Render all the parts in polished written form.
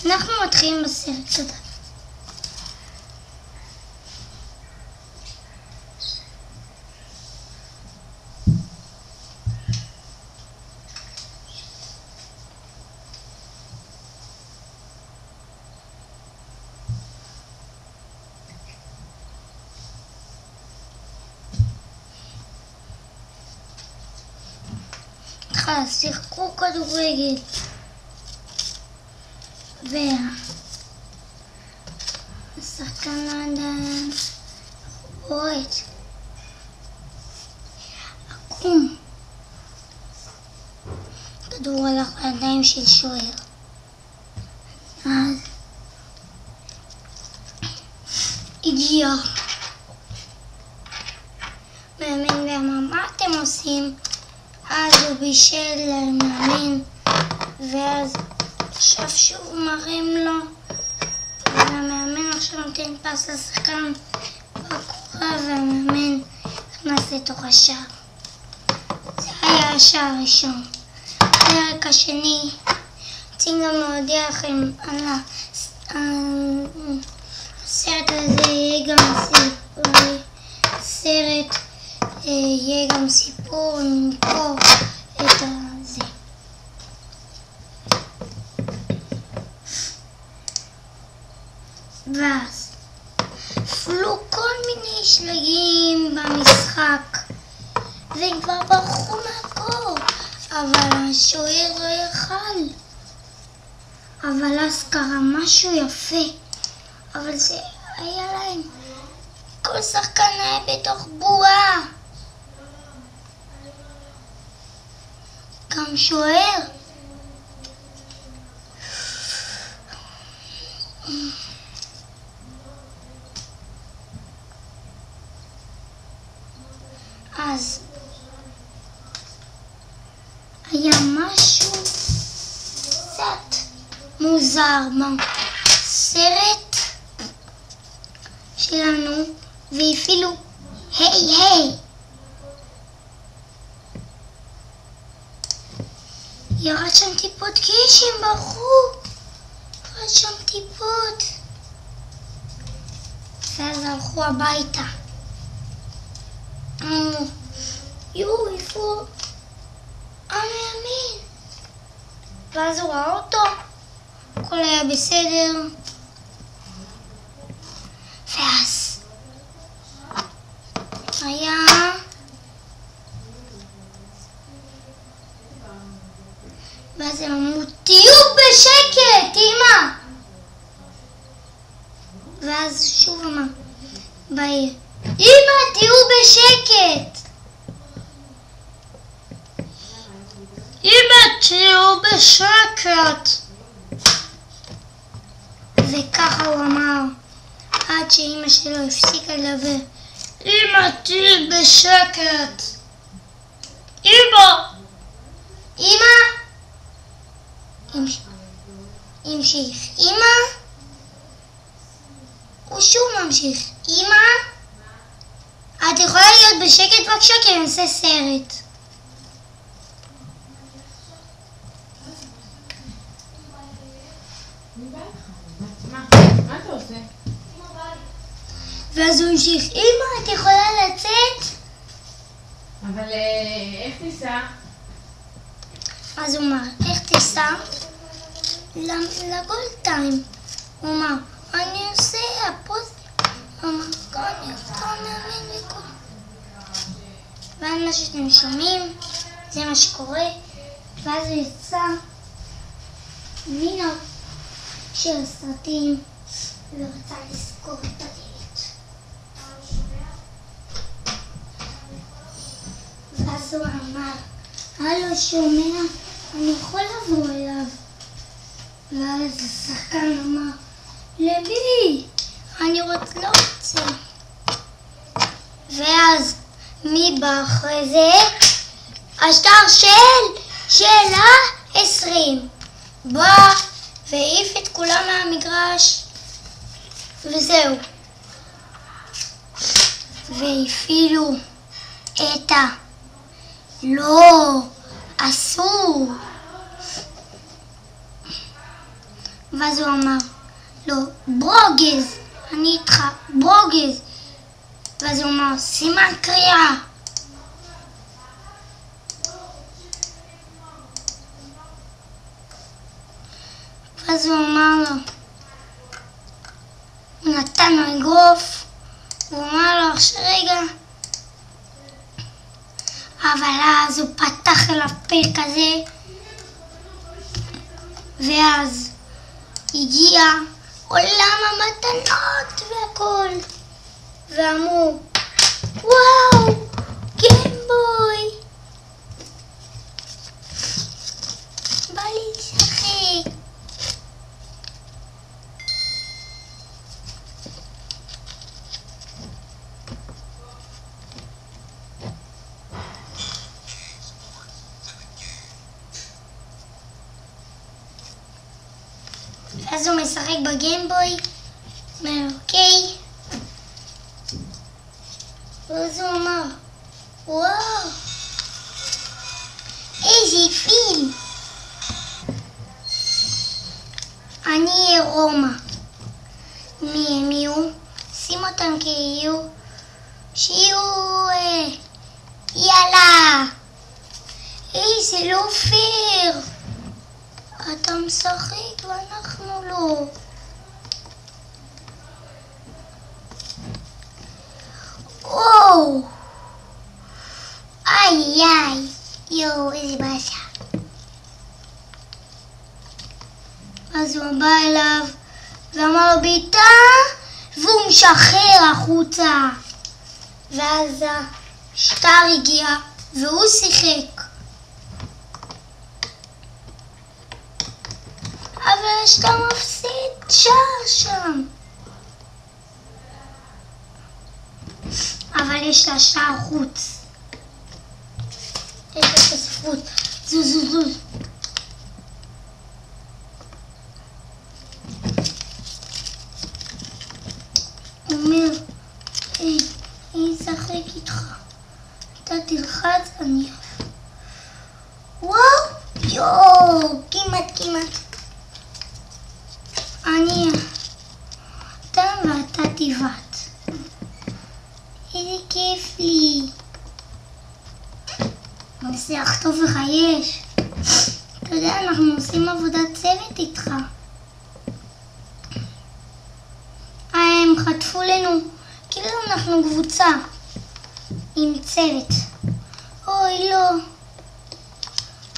אנחנו מתחילים בסרט, תודה. שיחקו כדורגל והשחקן עדיין בועט עקום, כדור הלך לידיים של שוער. אז הגיע מאמן ואמר, מה אתם עושים? אז הוא בישל למאמן, ואז עכשיו שוב מראים לו, והמאמן עכשיו נותן פס לשחקן בקורה, והמאמן נכנס לתוך השער. זה היה השער הראשון. בפרק השני רוצים גם להודיע לכם על הסרט הזה, יהיה גם סיפור נמכור את זה. ואז נפלו כל מיני שלגים במשחק והם כבר ברחו מהקור, אבל השוער לא יכל. אבל אז קרה משהו יפה, אבל זה היה להם, כל שחקן היה בתוך בועה, גם שוער. אז היה משהו קצת מוזר בסרט שלנו, ואפילו היי ירד שם טיפות גשם, ברחו, ירד שם טיפות, ואז הלכו הביתה. איפה המאמן? ואז הוא ראה אותו, הכל היה בסדר, ואז הם אמרו, תהיו בשקט, אמא! ואז שוב אמר בעיר, אמא, תהיו בשקט! אמא, תהיו בשקט! וככה הוא אמר, עד שאמא שלו הפסיקה לדבר. אמא, תהיי בשקט! אמא! אמא! המשיך. אמא? הוא שוב ממשיך. אמא? את יכולה להיות בשקט בבקשה כי אני עושה סרט. מה אתה עושה? ואז הוא המשיך, אמא, את יכולה לצאת? אבל איך תיסע? אז הוא אמר, איך תיסע? לגולד טיים. הוא אמר, אני עושה הפוסט. הוא אמר, אני עושה מאמן וכל. ואז מה שאתם שומעים, זה מה שקורה. ואז הוא יצא מן של הסרטים ורצה לסגור את הדלת. ואז הוא אמר, הלו, שומע, אני יכול לבוא אליו. ואז השחקן אמר, למי? אני לא רוצה. ואז מי בא אחרי זה? השטר של ה-20 בא והעיף את כולם מהמגרש וזהו. והפעילו את לא, אסור. ואז הוא אמר לו, ברוגז, אני איתך, ברוגז. ואז הוא אמר, סימן קריאה. ואז הוא אמר לו, הוא נתן לו אגרוף, הוא אמר לו, עכשיו רגע. אבל אז הוא פתח אליו פה כזה, ואז הגיע עולם המתנות והכל, ואמרו, וואו, גיימבוי, בא לי לשחק. אז הוא משחק בגיימבוי, אומר אוקיי, ואז הוא אמר, וואו, איזה פיל, אני אהיה רומא. מי הם יהיו? שים אותם כאילו שיהיו, יאללה, איזה לא פייר, אתה משחק ואנחנו לא. או, איי איי, יואו, איזה באסה. אז הוא בא אליו ואמר לו ביתה, והוא משחרר החוצה. ואז השטר הגיע והוא שיחק. אבל השטר מפסיד שער שם. אבל יש לה שער חוץ. יש לה תוספות. זוז. הוא אומר, אני אשחק איתך. אתה תלחץ, אני אף. וואו, יואו, כמעט. אני, אתה ואתה תיבט. איזה כיף לי. ננסה לחטוף לך יש. אתה יודע, אנחנו עושים עבודת צוות איתך. הם חטפו לנו, כאילו אנחנו קבוצה עם צוות. אוי לא,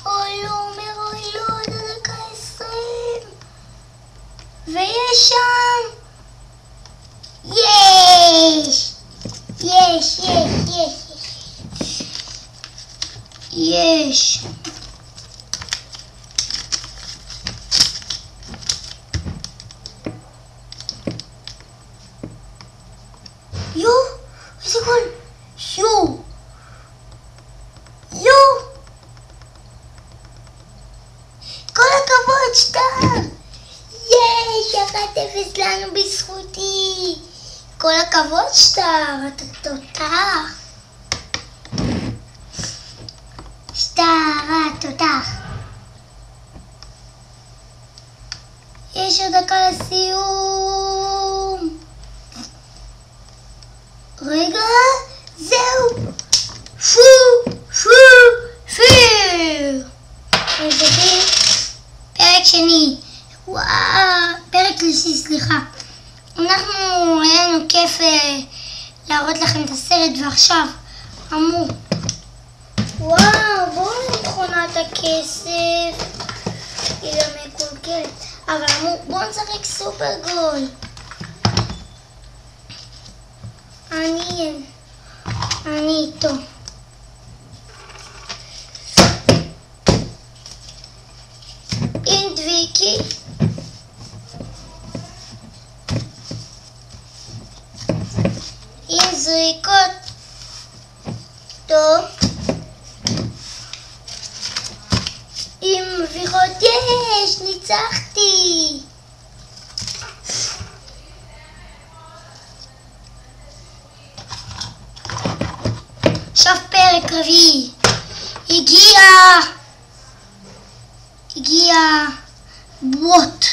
אומר אוי לא, עד הדקה 20. ויש שם, יש. יו, איזה גול. כל הכבוד שטר. יש, 1-0 לנו בזכותי. כל הכבוד שטר, אתה תותח. שטר, תותח. יש עוד דקה לסיום. רגע, זהו. פיר. פרק שני. וואו, פרק שלישי, סליחה. אנחנו, היה לנו כיף להראות לכם את הסרט, ועכשיו אמרו, וואו, בואו למכונת הכסף, היא גם מקולקלת, אבל אמרו, בואו נשחק סופר גול. אני איתו. עם דביקי. עם זריקות. טוב. עם מביכות. יש, ניצחתי. עכשיו פרק רביעי. הגיע בוט.